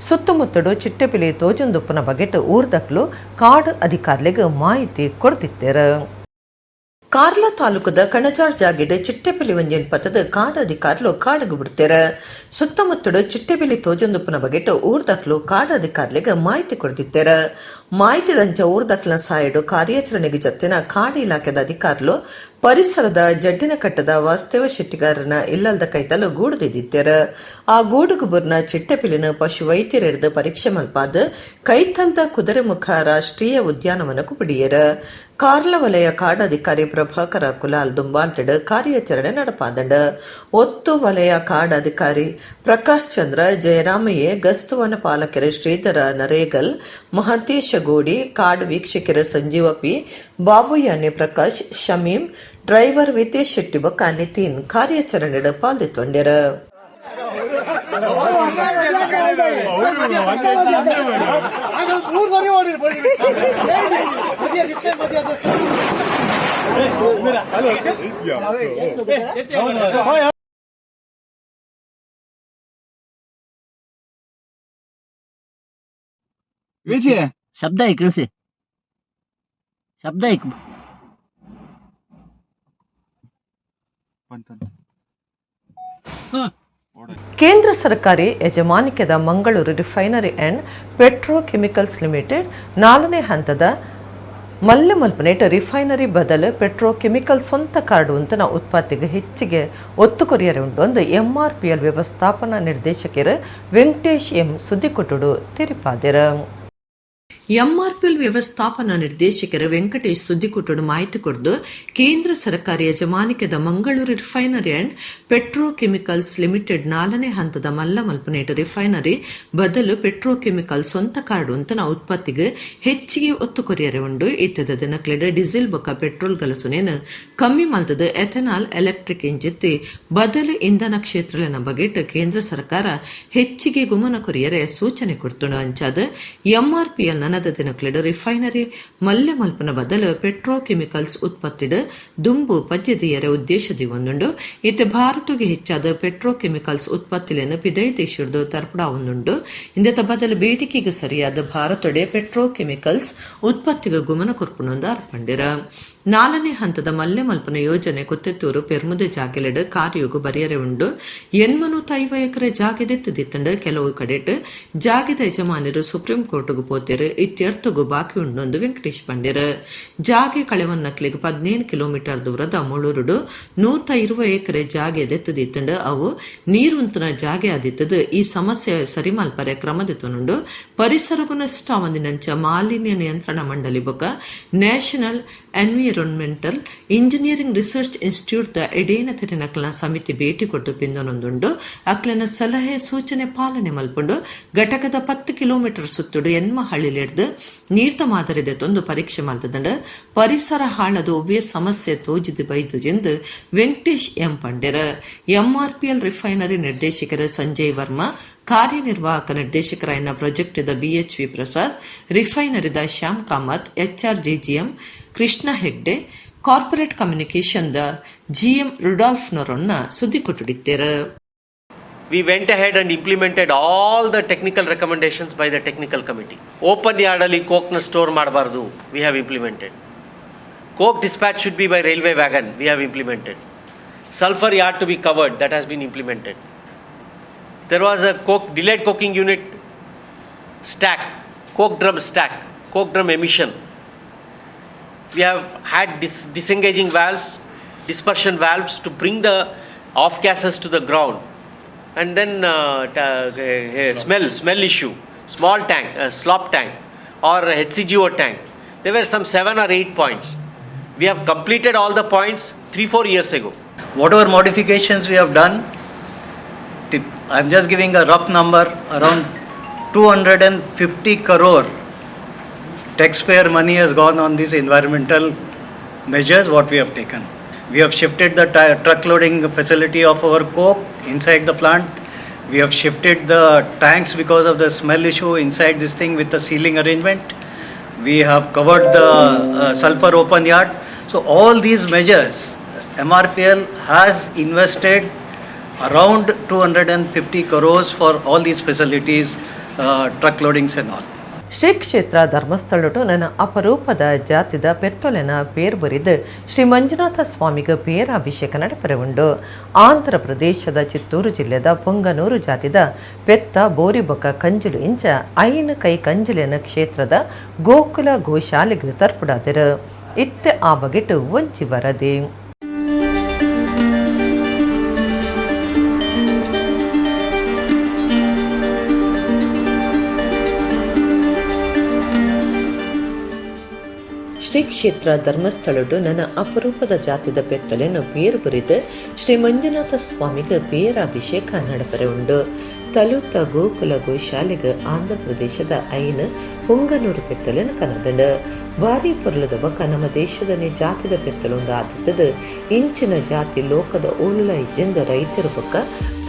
Speaker 1: ಸುತ್ತಮುತ್ತಡು ಚಿಟ್ಟೆಪಿಲಿ ತೋಜೊಂದುಪ್ಪನ ಬಗೆಟ್ ಊರ್ದಕ್ಲು ಕಾಡು ಅಧಿಕಾರ್ಲಿಗೆ ಮಾಹಿತಿ ಕೊಡ್ತಿತ್ತೇರ. ಕಾರ್ಲಾ ತಾಲೂಕದ ಕಣಜಾರ್ ಜಾಗಿಡ ಚಿಟ್ಟೆಪಿಲಿ ಒಂಜೇನು ಪತ್ತದ ಕಾಡು ಅಧಿಕಾರ್ಲು ಕಾಡಗ್ ಬಿಡ್ತೇರ ಸುತ್ತಮುತ್ತಡು ಚಿಟ್ಟೆಪಿಲಿ ತೋಜೊಂದುಪ್ಪನ ಬಗೆಟ್ ಊರ್ದಕ್ಲು ಕಾಡು ಅಧಿಕಾರ್ಲಿಗೆ ಮಾಹಿತಿ ಕೊಡ್ತಿತ್ತೇರ. ಮಾಹಿತಿದಂಚ ಊರ್ದಕ್ಲ ಸಾಯಡು ಕಾರ್ಯಾಚರಣೆಗೆ ಜತ್ತಿನ ಕಾಡು ಇಲಾಖೆದ ಅಧಿಕಾರ್ಲು ಪರಿಸರದ ಜಡ್ಡಿನ ಕಟ್ಟದ ವಾಸ್ತವ ಶೆಟ್ಟಿಗಾರನ ಇಲ್ಲಲ್ದ ಕೈತಲು ಗೂಡುದಿದ್ದೇರ. ಆ ಗೂಡುಗುಬುರ್ನ ಚಿಟ್ಟೆಪಿಲಿನ ಪಶು ವೈದ್ಯರಿಡ್ದು ಪರೀಕ್ಷೆ ಮಲ್ಪಾದ ಕೈತಲ್ದ ಕುದುರೆಮುಖ ರಾಷ್ಟ್ರೀಯ ಉದ್ಯಾನವನಕ್ಕೂ ಬಿಡಿಯರ. ಕಾರ್ಲ ವಲಯ ಕಾಡಧಿಕಾರಿ ಪ್ರಭಾಕರ ಕುಲಾಲ್ ದುಂಬಾಲ್ತಡ್ ಕಾರ್ಯಾಚರಣೆ ನಡಪಾದಂಡ ಒತ್ತು ವಲಯ ಕಾಡಧಿಕಾರಿ ಪ್ರಕಾಶ್ ಚಂದ್ರ ಜಯರಾಮಯ್ಯ ಗಸ್ತುವನ ಪಾಲಕರ ಶ್ರೀಧರ ನರೇಗಲ್ ಮಹತೇಶ ಗೋಡಿ ಕಾಡು ವೀಕ್ಷಕರ ಸಂಜೀವ ಪಿ ಬಾಬುಯಾನೆ ಪ್ರಕಾಶ್ ಶಮೀಂ ಡ್ರೈವರ್ ವಿತೇಶ್ ಶೆಟ್ಟಿ ಬೊಕ್ಕ ನಿತಿನ್ ಕಾರ್ಯಾಚರಣೆಡ್ ಪಾಲ್ಗೊಂಡ್ಯರ.
Speaker 6: ಶಬ್ದ ಇಳಿಸಿ ಶಬ್ದ
Speaker 1: ಕೇಂದ್ರ ಸರ್ಕಾರಿ ಯಜಮಾನಿಕೆದ Mangaluru refinery and petrochemicals limited 4ನೇ ಹಂತದ ಮಲ್ಪನೇಟ್ ರಿಫೈನರಿ ಬದಲು ಪೆಟ್ರೋಕೆಮಿಕಲ್ ಸ್ವಂತ ಕಾರ್ಡು ಅಂತನ ಉತ್ಪತ್ತಿಗೆ ಹೆಚ್ಚಿಗೆ ಒತ್ತು ಕೊರಿಯರೆ ಉಂಟು ಒಂದು MRPL ವ್ಯವಸ್ಥಾಪನಾ ನಿರ್ದೇಶಕರು ವೆಂಕಟೇಶ್ ಎಂ ಸುದ್ದಿಕೊಟ್ಟುಡು ತಿರಿಪಾದಿರ. MRPL ವ್ಯವಸ್ಥಾಪನಾ ನಿರ್ದೇಶಕರು ವೆಂಕಟೇಶ್ ಸುದ್ದಿಕೊಟ್ಟುಡು ಮಾಹಿತಿ ಕೊಡ್ದು ಕೇಂದ್ರ ಸರ್ಕಾರಿ ಯಜಮಾನಿಕೆದ Mangaluru refinery and petrochemicals limited 4ನೇ ಹಂತದ ಮಲ್ಪನೇಟ್ ರಿಫೈನರಿ ಬದಲು ಪೆಟ್ರೋಕೆಮಿಕಲ್ ಸ್ವಂತ ಕಾರ್ಡು ಅಂತನ ಉತ್ಪತ್ತಿಗೆ ಹೆಚ್ಚಿಗೆ ಒತ್ತು ಕೊರಿಯರೆ ಉಂಡು. ಇತ್ತದ ದಿನಕ್ಲೆಡ್ ಡೀಸೆಲ್ ಬೊಕ್ಕ ಪೆಟ್ರೋಲ್ ಗಲಸುನೇನು ಕಮ್ಮಿ ಮಲ್ತದ ಎಥೆನಾಲ್ ಎಲೆಕ್ಟ್ರಿಕ್ ಇಂಜಿತ್ತಿ ಬದಲು ಇಂಧನ ಕ್ಷೇತ್ರಲಿನ ಬಗೆಟ್ ಕೇಂದ್ರ ಸರ್ಕಾರ ಹೆಚ್ಚಿಗೆ ಗುಮನ ಕೊರಿಯರೆ ಸೂಚನೆ ಕೊಡ್ತುಂಡು. ಅಂಚಾದ MRPL ನನದ ದಿನಕ್ಲಿಡು ರಿಫೈನರಿ ಮಲ್ಲೆ ಮಲ್ಪನ ಬದಲು ಪೆಟ್ರೋಕೆಮಿಕಲ್ಸ್ ಉತ್ಪತ್ತಿಡು ದುಂಬು ಪದ್ಯದಿಯರ ಉದ್ದೇಶದಿ ಒಂದುಂಡು ಇತ್ತೆ ಭಾರತಗೆ ಹೆಚ್ಚಾದ ಪೆಟ್ರೋಕೆಮಿಕಲ್ಸ್ ಉತ್ಪತ್ತಿಲೇನು ಪಿದೈ ದೇಶದ್ದು ತರ್ಪಡ ಒಂದುಂಡು ಇಂದೆತ ಬದಲು ಬೇಡಿಕೆಗೆ ಸರಿಯಾದ ಭಾರತೊಡೆ ಪೆಟ್ರೋಕೆಮಿಕಲ್ಸ್ ಉತ್ಪತ್ತಿಗೆ ಗುಮನ ಕೊರ್ಪುನೊಂದು ಅರ್ಪಂಡಿರ 4ನೇ ಹಂತದ ಮಲ್ಲೆ ಮಲ್ಪನ ಯೋಜನೆ ಕುತ್ತೆತ್ತೂರು ಪೆರ್ಮುದೆ ಜಾಗೆಲೆಡು ಕಾರ್ಯಗೂ ಬರೆಯರೆ ಉಂಡು 850 ಎಕರೆ ಜಾಗೆದೆತ್ತದಿತ್ತಂಡು ಕೆಲವು ಕಡೆಟ್ ಜಾಗೆದ ಯಜಮಾನರು ಸುಪ್ರೀಂ ಕೋರ್ಟ್ಗೂ ಪೋತಿರು ಇತ್ಯರ್ಥಗೂ ಬಾಕಿ ಉಂಡೊಂದು ವೆಂಕಟೇಶ್ ಪಂಡಿರು ಜಾಗೆ ಕಳೆವನ್ನಕ್ಲಿಗೆ 17 ಕಿಲೋಮೀಟರ್ ದೂರದ ಮುಳೂರುಡು 120 ಎಕರೆ ಜಾಗೆ ದೆತ್ತದಿತ್ತಂಡು ಅವು ನೀರುಂತನ ಜಾಗೆ ಆದಿತ್ತದು ಈ ಸಮಸ್ಯೆ ಸರಿಮಲ್ಪರೆ ಕ್ರಮದಿತ್ತನುಂಡು ಪರಿಸರಗೂ ನಷ್ಟ ಒಂದಿನಂಚ ಮಾಲಿನ್ಯ ನಿಯಂತ್ರಣ ಮಂಡಳಿ ಬೊಕ national environmental engineering research institute ದ ಎಡೇನ ತೆರಿನಕ್ಲನ ಸಮಿತಿ ಭೇಟಿ ಕೊಟ್ಟು ಪಿಂದನೊಂದುಂಡು ಅಕ್ಲನ ಸಲಹೆ ಸೂಚನೆ ಪಾಲನೆ ಮಲ್ಪುಂಡು ಘಟಕದ 10 ಕಿಲೋಮೀಟರ್ ಸುತ್ತುಡು ಎನ್ಮ ಹಳ್ಳಿಲೆಡ್ದು ನೀರ್ತ ಮಾದರಿದೆ ತೊಂದು ಪರೀಕ್ಷೆ ಮಲ್ತದಂಡು ಪರಿಸರ ಹಾಳದ ಒವ್ವೆ ಸಮಸ್ಯೆ ತೋಜಿದು ಬೈದಜೆಂದು ವೆಂಕಟೇಶ್ ಎಂ ಪಂಡೆರ ಎಂಆರ್ಪಿಎಲ್ ರಿಫೈನರಿ ನಿರ್ದೇಶಕರು ಸಂಜಯ್ ವರ್ಮಾ ಕಾರ್ಯನಿರ್ವಾಹಕ ನಿರ್ದೇಶಕರಾಯನ ಪ್ರಾಜೆಕ್ಟ್ ದ ಬಿಎಚ್ವಿ ಪ್ರಸಾದ್ ರಿಫೈನರಿದ Shyam Kamath HRGGM Krishna Hegde corporate communication ದ ಜಿಎಂ ರುಡಾಲ್ಫ್ನವರನ್ನ ಸುದ್ದಿ ಕೊಟ್ಟಿದ್ದಾರೆ.
Speaker 7: We went ahead and implemented all the technical recommendations by the technical committee. Open yard ali coke na store ಮಾಡಬಾರದು, we have implemented. Coke dispatch should be by railway wagon, we have implemented. Sulfur yard to be covered, that has been implemented. There was a delayed coking unit stack, coke drum emission. We have had disengaging valves, dispersion valves to bring the off gases to the ground. And then smell issue, small tank, slop tank or HCGO tank. There were some 7 or 8 points. We have completed all the points 3-4 years ago.
Speaker 8: Whatever modifications we have done, I'm just giving a rough number, around 250 crore taxpayer money has gone on these environmental measures what we have taken. We have shifted the truck loading facility of our coke inside the plant. We have shifted the tanks because of the smell issue inside this thing with the sealing arrangement. We have covered the sulfur open yard. So all these measures, MRPL has invested around 250 crores for all these facilities, truck loadings and all.
Speaker 1: Shri ಕ್ಷೇತ್ರ ಧರ್ಮಸ್ಥಳಟು ನನ್ನ ಅಪರೂಪದ ಜಾತಿದ ಪೆತ್ತೊಲೆನ ಪೇರು ಬರಿದು ಶ್ರೀ ಮಂಜುನಾಥ ಸ್ವಾಮಿಗೆ ಪೇರಾಭಿಷೇಕ ನಡೆಪರೆ ಉಂಡು. ಆಂಧ್ರ ಪ್ರದೇಶದ ಚಿತ್ತೂರು ಜಿಲ್ಲೆದ ಪೊಂಗನೂರು ಜಾತಿದ ಪೆತ್ತ ಬೋರಿಬೊಕ್ಕ ಕಂಜಲು ಇಂಚ ಐನ ಕೈ ಕಂಜಲಿನ ಕ್ಷೇತ್ರದ ಗೋಕುಲ ಗೋಶಾಲೆಗೆ ತರ್ಪುಡಾದರು. ಇತ್ತೆ ಆ ಬಗೆಟು ಒಂಚಿ ವರದಿ. ಶ್ರೀ ಕ್ಷೇತ್ರ ಧರ್ಮಸ್ಥಳಡು ನನ್ನ ಅಪರೂಪದ ಜಾತಿದ ಪೆತ್ತಲೆಯನ್ನು ಪೇರು ಬರಿದು ಶ್ರೀ ಮಂಜುನಾಥ ಸ್ವಾಮಿಗೆ ಪೇರಾಭಿಷೇಕ ನಡೆಪರೆ ಉಂಡು. ತಲುತ ಗೋಕುಲ ಗೋಶಾಲೆಗೆ ಆಂಧ್ರ ಪ್ರದೇಶದ ಐನ ಪುಂಗನೂರು ಪೆತ್ತಲೆನ ಕನದಂಡು ಭಾರಿ ಪೊರ್ಲದ ಬಕ ನಮ್ಮ ದೇಶದನೇ ಜಾತಿದ ಪೆತ್ತಲುಂಡು ಆದಿತ್ತದು ಇಂಚಿನ ಜಾತಿ ಲೋಕದ ಓಲ ಇಜ್ಜೆಂದ ರೈತರ ಬಕ್ಕ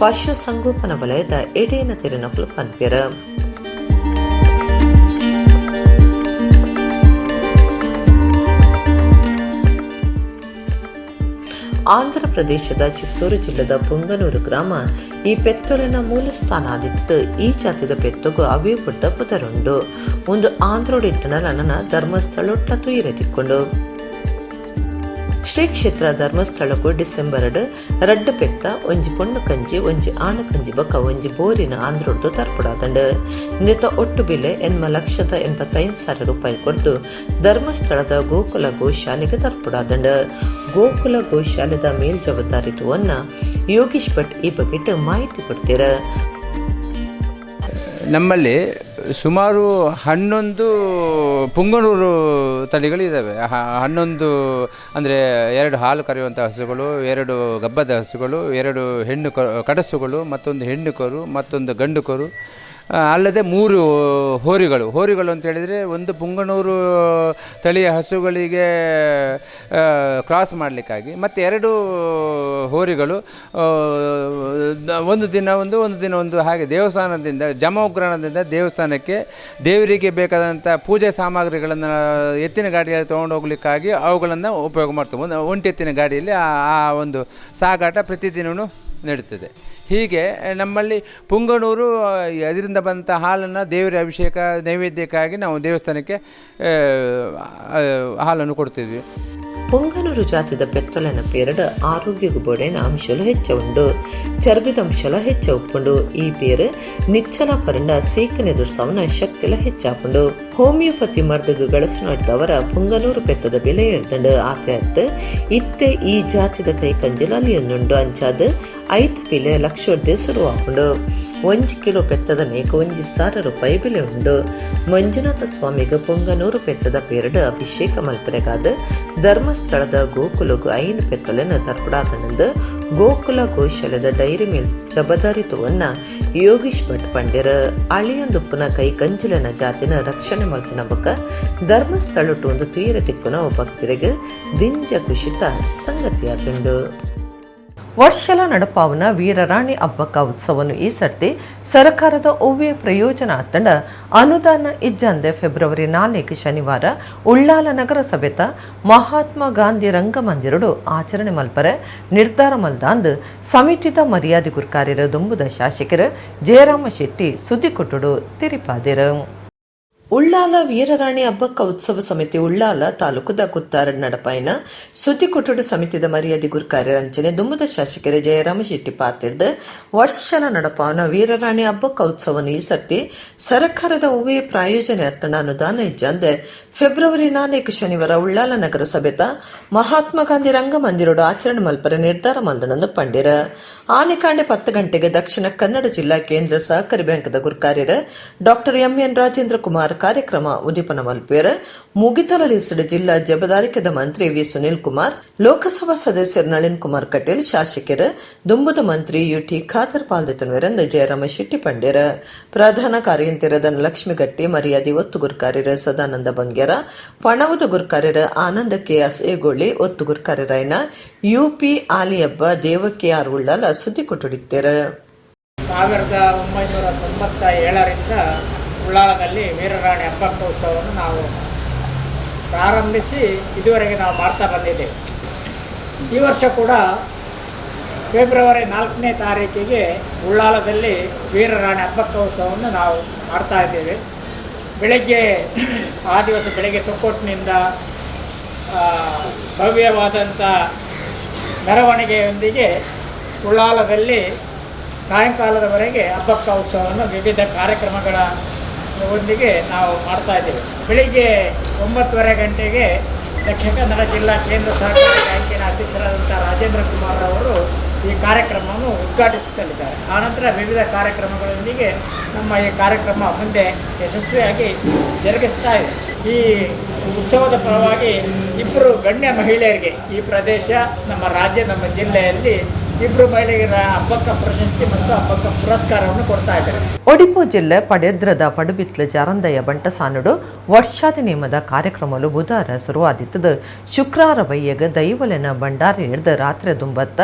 Speaker 1: ಪಶು ಸಂಗೋಪನಾ ವಲಯದ ಎಡೇನ ತೆರೆನಕಲು ಪಂಪ್ಯರ. ಆಂಧ್ರ ಪ್ರದೇಶದ ಚಿತ್ತೂರು ಜಿಲ್ಲೆದ ಪುಂಗನೂರು ಗ್ರಾಮ ಈ ಪೆತ್ತೊಲಿನ ಮೂಲ ಸ್ಥಾನ ಆದಿತ್ತು. ಈ ಜಾತಿದ ಪೆತ್ತೊಗು ಅವೇ ಪುಟ್ಟ ಪುತರುಂಡು ಒಂದು ಆಂಧ್ರೋಡು ಇಟ್ಟನ ನನ್ನ ಧರ್ಮಸ್ಥಳೊಟ್ಟ ತುಯಿರೆ ತಿಕ್ಕೊಂಡು ಶ್ರೀ ಕ್ಷೇತ್ರ ಧರ್ಮಸ್ಥಳಕ್ಕೂ ಡಿಸೆಂಬರ್ ರಡ್ಡು ಪೆತ್ತ ಒಂಜಿ ಪೊಣ್ಣು ಕಂಜಿ ಒಂಜಿ ಆಣ ಕಂಜಿ ಬೊಕ್ಕ ಒಂಜಿ ಬೋರಿನ ಆಂಧ್ರೊಡ್ದು ತರ್ಪುಡಾದಂಡು ಇಂದಿತ ಒಟ್ಟು ಬೆಲೆ 8,85,000 ರೂಪಾಯಿ ಕೊಡ್ದು ಧರ್ಮಸ್ಥಳದ ಗೋಕುಲ ಗೋಶಾಲೆಗೆ ತರ್ಪುಡಾದಂಡು. ಗೋಕುಲ ಗೋಶಾಲೆದ ಮೇಲ್ಜವಾಬ್ದಾರಿತ್ವವನ್ನ ಯೋಗೀಶ್ ಭಟ್ ಈ ಬಗ್ಗೆ ಮಾಹಿತಿ ಕೊಡ್ತೀರ.
Speaker 9: ನಮ್ಮಲ್ಲಿ ಸುಮಾರು 11 ಪುಂಗನೂರು ತಳಿಗಳಿದ್ದಾವೆ. 11 ಅಂದರೆ 2 ಹಾಲು ಕರೆಯುವಂಥ ಹಸುಗಳು, 2 ಗಬ್ಬದ ಹಸುಗಳು, 2 ಹೆಣ್ಣು ಕಡಸುಗಳು, ಮತ್ತೊಂದು ಹೆಣ್ಣು ಕರು, ಮತ್ತೊಂದು ಗಂಡು ಕರು, ಅಲ್ಲದೆ 3 ಹೋರಿಗಳು ಅಂತ ಹೇಳಿದರೆ, ಒಂದು ಪುಂಗನೂರು ತಳಿಯ ಹಸುಗಳಿಗೆ ಕ್ರಾಸ್ ಮಾಡಲಿಕ್ಕಾಗಿ, ಮತ್ತು 2 ಹೋರಿಗಳು ಒಂದು ದಿನ ಒಂದು ಹಾಗೆ ದೇವಸ್ಥಾನದಿಂದ ಜಮೋಗ್ರಾಣದಿಂದ ದೇವಸ್ಥಾನಕ್ಕೆ ದೇವರಿಗೆ ಬೇಕಾದಂಥ ಪೂಜೆ ಸಾಮಗ್ರಿಗಳನ್ನು ಎತ್ತಿನ ಗಾಡಿಯಲ್ಲಿ ತೊಗೊಂಡು ಹೋಗ್ಲಿಕ್ಕಾಗಿ ಅವುಗಳನ್ನು ಉಪಯೋಗ ಮಾಡ್ತೇವೆ. ಒಂಟಿ ಎತ್ತಿನ ಗಾಡಿಯಲ್ಲಿ ಆ ಒಂದು ಸಾಗಾಟ ಪ್ರತಿದಿನವೂ ನಡೀತದೆ. ಹೀಗೆ ನಮ್ಮಲ್ಲಿ ಪುಂಗನೂರು ಅದರಿಂದ ಬಂದಂಥ ಹಾಲನ್ನು ದೇವರ ಅಭಿಷೇಕ ನೈವೇದ್ಯಕ್ಕಾಗಿ ನಾವು ದೇವಸ್ಥಾನಕ್ಕೆ ಹಾಲನ್ನು ಕೊಡ್ತಿದ್ವಿ.
Speaker 1: ಪೊಂಗನೂರು ಜಾತಿದ ಪೆತ್ತೊಲೆನ ಪೇರಡ ಆರೋಗ್ಯಗು ಬೋಡೇನ ಅಂಶಲು ಹೆಚ್ಚ ಉಂಡು, ಚರ್ಬಿದ ಅಂಶಲ ಹೆಚ್ಚ ಉಪ್ಪುಂಡು. ಈ ಪೇರು ನಿಚ್ಚಲ ಪರಂಡ ಸೇಕನೆದುರು ಸವನ ಶಕ್ತಿಲ ಹೆಚ್ಚಾಪುಂಡು. ಹೋಮಿಯೋಪತಿ ಮರ್ದಗು ಗಳಸು ನಡೆದವರ ಪೊಂಗನೂರು ಪೆತ್ತದ ಬೆಲೆ ಎಳ್ದಂಡು ಆತ ಇತ್ತೆ ಈ ಜಾತಿದ ಕೈ ಕಂಜಲು ಅಲಿಯೊಂದುಂಡು. ಅಂಚಾದ ಐತ ಬೆಲೆ ಲಕ್ಷ ದೇಸರು ಆಪುಂಡು. 1 ಕಿಲೋ ಪೆತ್ತದ ಮೇಕ 1,000 ರೂಪಾಯಿ ಬೆಲೆ ಉಂಡು. ಮಂಜುನಾಥ ಸ್ವಾಮಿಗೆ ಪೊಂಗನೂರು ಪೆತ್ತದ ಪೇರಡು ಅಭಿಷೇಕ ಮಲ್ಪರೆಗಾದ ಧರ್ಮಸ್ಥಳದ ಗೋಕುಲಗು 5 ಪೆತ್ತಲೆನ ತರ್ಪಡಾದನಂದು ಗೋಕುಲ ಗೋಶಾಲೆದ ಡೈರಿ ಮಿಲ್ ಜಬದಾರಿತುವನ್ನ ಯೋಗೀಶ್ ಭಟ್ ಪಂಡ್ಯರ ಅಳಿಯೊಂದುಪ್ಪನ ಕೈ ಕಂಜಲಿನ ಜಾತಿನ ರಕ್ಷಣೆ ಮಲ್ಪಿನ ಬೊಕ್ಕ ಧರ್ಮಸ್ಥಳಟ್ಟು ಒಂದು ತೀರ ತಿಕ್ಕುನ ಭಕ್ತರಿಗೆ ದಿಂಜ ಕುಶಿತ ಸಂಗತಿಯಾದುಂಡು. ವರ್ಷಲ ನಡಪಾವನ ವೀರರಾಣಿ ಹಬ್ಬಕ್ಕ ಉತ್ಸವವನ್ನು ಈ ಸರ್ತಿ ಸರ್ಕಾರದ ಒವ್ವೆ ಪ್ರಯೋಜನ ತಂಡ ಅನುದಾನ ಇಜ್ಜಂದೆ ಫೆಬ್ರವರಿ 4 ಶನಿವಾರ ಉಳ್ಳಾಲ ನಗರಸಭೆತ ಮಹಾತ್ಮ ಗಾಂಧಿ ರಂಗಮಂದಿರಡು ಆಚರಣೆ ಮಲ್ಪರೆ ನಿರ್ಧಾರ ಮಲ್ದಾಂದ್ ಸಮಿತಿದ ಮರ್ಯಾದೆ ಗುರ್ಕಾರ್ಯರ ದುಂಬುದ ಶಾಸಕರು ಜಯರಾಮ ಶೆಟ್ಟಿ ಸುದ್ದಿ ಕೊಟ್ಟುಡು ತಿರಿಪಾದಿರು. ಉಳ್ಳಾಲ ವೀರರಾಣಿ ಹಬ್ಬಕ್ಕ ಉತ್ಸವ ಸಮಿತಿ ಉಳ್ಳಾಲ ತಾಲೂಕುದ ಕುತ್ತಾರಡ್ ನಡಪಾಯಿನ ಸುದ್ದಿ ಕೊಟ್ಟುಡು ಸಮಿತಿದ ಮರ್ಯಾದೆ ಗುರ್ಕಾರ್ಯ ಅಂಚನೆ ದುಮ್ಮದ ಶಾಸಕರು ಜಯರಾಮ ಶೆಟ್ಟಿ ಪಾತಿಡ್ದು ವರ್ಷಲ ನಡಪಾವನ ವೀರರಾಣಿ ಹಬ್ಬಕ್ಕ ಉತ್ಸವವನ್ನು ಈ ಸರ್ತಿ ಸರ್ಕಾರದ ಒವ್ವೆ ಪ್ರಾಯೋಜನೆ ಹತ್ತಣ ಅನುದಾನ ಇಜ್ಜಂದೆ ಫೆಬ್ರವರಿ 4 ಶನಿವಾರ ಉಳ್ಳಾಲ ನಗರಸಭೆತ ಮಹಾತ್ಮ ಗಾಂಧಿ ರಂಗಮಂದಿರೋಡು ಆಚರಣೆ ಮಲ್ಪರೆ ನಿರ್ಧಾರ ಮಲ್ದನಂದು ಪಂಡಿರ. ಆನೆಕಾಂಡೆ 10 ಗಂಟೆಗೆ ದಕ್ಷಿಣ ಕನ್ನಡ ಜಿಲ್ಲಾ ಕೇಂದ್ರ ಸಹಕಾರಿ ಬ್ಯಾಂಕ್ದ ಗುರ್ಕಾರ್ಯರ ಡಾಕ್ಟರ್ ಎಂ.ಎನ್. ರಾಜೇಂದ್ರ ಕುಮಾರ್ ಕಾರ್ಯಕ್ರಮ ಉದಿಪನ ಮಲ್ಪೇರ ಮುಗಿತಲಲಿಸಿದ ಜಿಲ್ಲಾ ಜಬದಾರಿಕೆದ ಮಂತ್ರಿ ವಿ ಸುನಿಲ್ ಕುಮಾರ್, ಲೋಕಸಭಾ ಸದಸ್ಯರು ನಳಿನ್ ಕುಮಾರ್ ಕಟೀಲ್, ಶಾಸಕರು ದುಂಬುದ ಮಂತ್ರಿ ಯುಟಿ ಖಾದರ್ ಪಾಲ್ದೆತನ್ವರೆಂದು ಜಯರಾಮ ಶೆಟ್ಟಿ ಪಂಡ್ಯರ. ಪ್ರಧಾನ ಕಾರ್ಯಂತರ ಧನಲಕ್ಷ್ಮಿ ಗಟ್ಟಿ, ಮರ್ಯಾದೆ ಒತ್ತು ಗುರ್ಕಾರ್ಯರ ಸದಾನಂದ ಬಂಗ್ಯಾರ, ಪಣವದ ಗುರ್ಕಾರ್ಯರ ಆನಂದ ಕೆಎಸ್ ಏಗೋಳಿ, ಒತ್ತು ಗುರ್ಕಾರ್ಯರಾಯನ ಯುಪಿ ಆಲಿಯಬ್ಬ, ದೇವಕ್ಕೆ ಆರ್ ಉಳ್ಳಾಲ ಸುದ್ದಿ ಕೊಟ್ಟುಡಿದ್ದೇರ.
Speaker 10: 1997ರಿಂದ ಉಳ್ಳಾಲದಲ್ಲಿ ವೀರರಾಣಿ ಹಬ್ಬಕ್ಕ ಉತ್ಸವವನ್ನು ನಾವು ಪ್ರಾರಂಭಿಸಿ ಇದುವರೆಗೆ ನಾವು ಮಾಡ್ತಾ ಬಂದಿದ್ದೇವೆ. ಈ ವರ್ಷ ಕೂಡ ಫೆಬ್ರವರಿ 4ನೇ ತಾರೀಕಿಗೆ ಉಳ್ಳಾಲದಲ್ಲಿ ವೀರರಾಣಿ ಹಬ್ಬಕ್ಕ ಉತ್ಸವವನ್ನು ನಾವು ಮಾಡ್ತಾ ಇದ್ದೇವೆ. ಬೆಳಗ್ಗೆ ಆ ದಿವಸ ಬೆಳಗ್ಗೆ ತೊಕ್ಕೊಟ್ಟಿನಿಂದ ಭವ್ಯವಾದಂಥ ಮೆರವಣಿಗೆಯೊಂದಿಗೆ ಉಳ್ಳಾಲದಲ್ಲಿ ಸಾಯಂಕಾಲದವರೆಗೆ ಹಬ್ಬಕ್ಕ ಉತ್ಸವವನ್ನು ವಿವಿಧ ಕಾರ್ಯಕ್ರಮಗಳ ಒಂದಿಗೆ ನಾವು ಮಾಡ್ತಾ ಇದ್ದೇವೆ. ಬೆಳಿಗ್ಗೆ 9:30 ಗಂಟೆಗೆ ದಕ್ಷಿಣ ಕನ್ನಡ ಜಿಲ್ಲಾ ಕೇಂದ್ರ ಸಹಕಾರಿ ಬ್ಯಾಂಕಿನ ಅಧ್ಯಕ್ಷರಾದಂಥ ರಾಜೇಂದ್ರ ಕುಮಾರ್ ಅವರು ಈ ಕಾರ್ಯಕ್ರಮವನ್ನು ಉದ್ಘಾಟಿಸುತ್ತಲಿದ್ದಾರೆ. ಆನಂತರ ವಿವಿಧ ಕಾರ್ಯಕ್ರಮಗಳೊಂದಿಗೆ ನಮ್ಮ ಈ ಕಾರ್ಯಕ್ರಮ ಮುಂದೆ ಯಶಸ್ವಿಯಾಗಿ ಜರುಗಿಸ್ತಾ ಇದೆ. ಈ ಉತ್ಸವದ ಪರವಾಗಿ 2 ಗಣ್ಯ ಮಹಿಳೆಯರಿಗೆ ಈ ಪ್ರದೇಶ, ನಮ್ಮ ರಾಜ್ಯ, ನಮ್ಮ ಜಿಲ್ಲೆಯಲ್ಲಿ 2 ಮಹಿಳೆಯರ ಹಬ್ಬಕ್ಕ ಪ್ರಶಸ್ತಿ ಮತ್ತು ಹಬ್ಬಕ್ಕ ಪುರಸ್ಕಾರವನ್ನು ಕೊಡ್ತಾ ಇದ್ದಾರೆ.
Speaker 1: ಒಡಿಪು ಜಿಲ್ಲೆ ಪಡೆದ್ರದ ಪಡುಬಿತ್ಲು ಜಾರಂದಯ್ಯ ಬಂಟಸಾನುಡು ವರ್ಷಾದಿ ನೇಮದ ಕಾರ್ಯಕ್ರಮಲು ಬುಧವಾರ ಶುರುವಾದಿತ್ತದು. ಶುಕ್ರವಾರ ಬಯ್ಯಗ ದೈವಲೆನ ಭಂಡಾರಿ ಹಿಡ್ದು ರಾತ್ರಿ ದುಂಬತ್ತ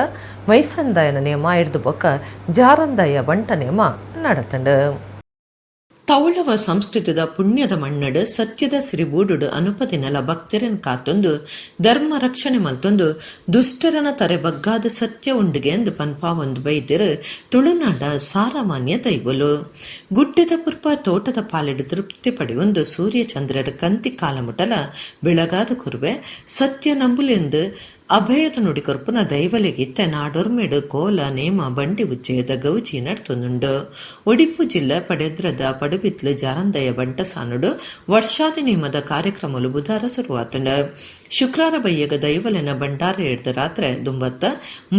Speaker 1: ಮೈಸಂದಾಯನ ನೇಮ ಹಿಡ್ದು ಬೊಕ್ಕ ಜಾರಂದಯ್ಯ ಬಂಟ ನೇಮ ನಡತಂಡು. ತೌಳವ ಸಂಸ್ಕೃತದ ಪುಣ್ಯದ ಮಣ್ಣಡು ಸತ್ಯದ ಸಿರಿಬೂಡುಡು ಅನುಪದಿನಲ ಭಕ್ತರನ್ ಕಾತೊಂದು ಧರ್ಮ ರಕ್ಷಣೆ ಮಲ್ತೊಂದು ದುಷ್ಟರನ ತರೆ ಬಗ್ಗಾದ ಸತ್ಯ ಉಂಡಿಗೆ ಎಂದು ಪನ್ಪಾ ಒಂದು ಬೈದಿರು ತುಳುನಾಡ ಸಾರಮಾನ್ಯ ದೈವಲು. ಗುಡ್ಡದ ಪುರ್ಪ ತೋಟದ ಪಾಲಿಡು ತೃಪ್ತಿ ಪಡೆಯೊಂದು ಸೂರ್ಯ ಚಂದ್ರರ ಕಂತಿ ಕಾಲ ಮುಟಲ ಬೆಳಗಾದ ಕುರುವೆ ಸತ್ಯ ನಂಬುಲೆಂದು ಅಭಯದ ನುಡಿಕೊರ್ಪುನ ದೈವಲೆಗಿತ್ತ ನಾಡೊರ್ಮೆಡು ಕೋಲ ನೇಮ ಬಂಡಿ ಉಚ್ಚಯದ ಗೌಜಿ ನಡ್ತೊಂದುಂಡು. ಒಡಿಪು ಜಿಲ್ಲೆ ಪಡೆದ್ರದ ಪಡುಬಿತ್ಲು ಜಾರಂದಯ್ಯ ಬಂಟಸಾನುಡು ವರ್ಷಾದಿ ನೇಮದ ಕಾರ್ಯಕ್ರಮಲು ಬುಧವಾರ ಶುರುವಾತುಂಡು. ಶುಕ್ರಾರ ಬಯ್ಯಗ ದೈವಲೆನ ಬಂಡಾರ ಎಡ್ದ ರಾತ್ರಿ ದುಂಬತ್ತ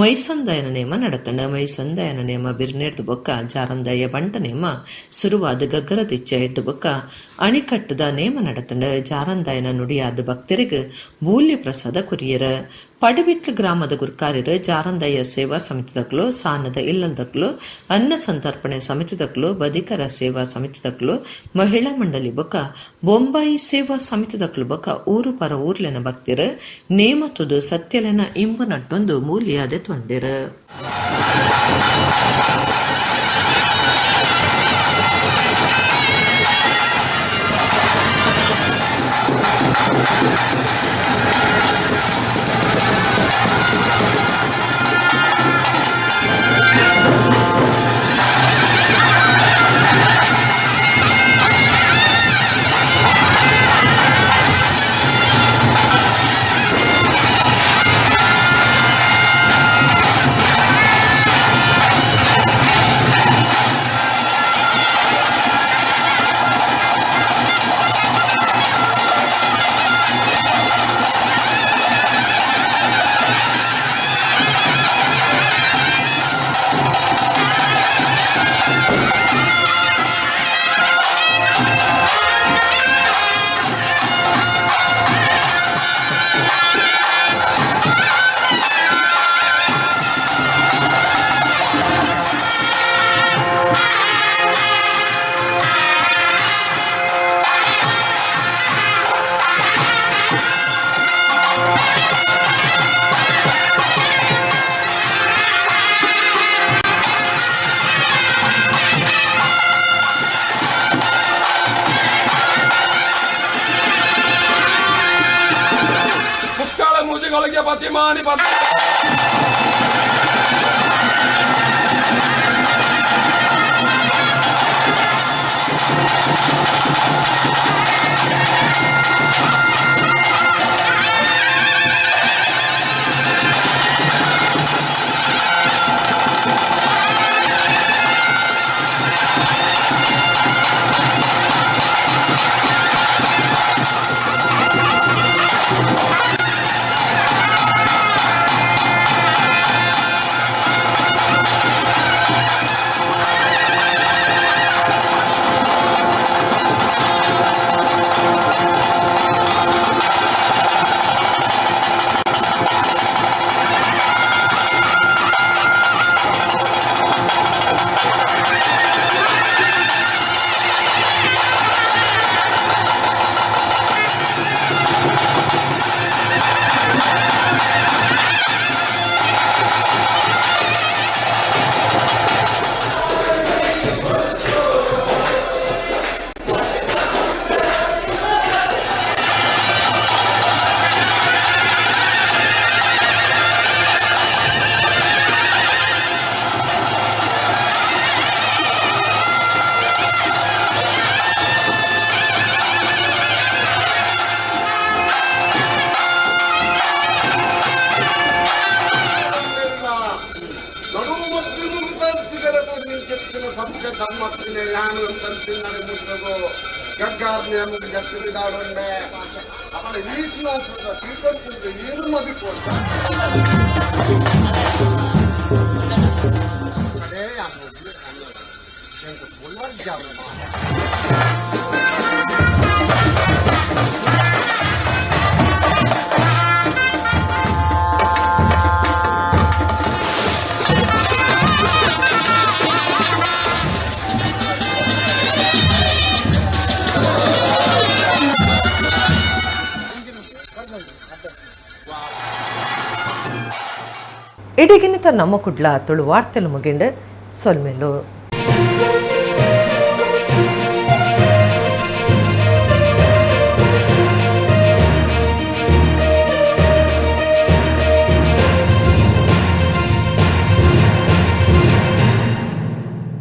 Speaker 1: ಮೈಸಂದಯನ ನೇಮ ನಡತಂಡ ಮೈಸಂದಯನ ನೇಮ ಬಿರ್ನೆಡ್ದು ಬೊಕ್ಕ ಜಾರಂದಯ್ಯ ಬಂಟ ನೇಮ ಸುರುವಾದ ಗಗ್ಗರ ದಿಚ್ಚ ಎಡ್ದು ಬೊಕ್ಕ ಅಣಿಕಟ್ಟದ ನೇಮ ನಡತಂಡ ಜಾರಂದಯನ ನುಡಿಯಾದ ಭಕ್ತರಿಗೆ ಮೂಲ್ಯ ಪ್ರಸಾದ ಕುರಿಯರ ಪಡಬಿಟ್ಲು ಗ್ರಾಮದ ಗುರ್ಕಾರ್ಯರು ಜಾರಂದಯ್ಯ ಸೇವಾ ಸಮಿತಿದಕ್ಲು ಸಾನದ ಇಲ್ಲದಕ್ಲು ಅನ್ನ ಸಂತರ್ಪಣೆ ಸಮಿತಿದಕ್ಲು ಬದಿಕರ ಸೇವಾ ಸಮಿತಿದಕ್ಲು ಮಹಿಳಾ ಮಂಡಳಿ ಬೊಕ್ಕ ಬೊಂಬಾಯಿ ಸೇವಾ ಸಮಿತಿದಕ್ಲು ಬೊಕ್ಕ ಊರು ಪರ ಊರ್ಲೆನ ಭಕ್ತಿರು ನೇಮ ತುದು ಸತ್ಯಲೆನ ಇಂಬು ನಟ್ಟೊಂದು ಮೂಲ್ಯಾದೆ ತೊಂಡಿರು. ಇಡೀಗಿನಿತ ನಮ್ಮ ಕುಡ್ಲ ತುಳು ವಾರ್ತೆಲು ಮುಗಿಂಡು ಸೊಲ್ಮೆಲು.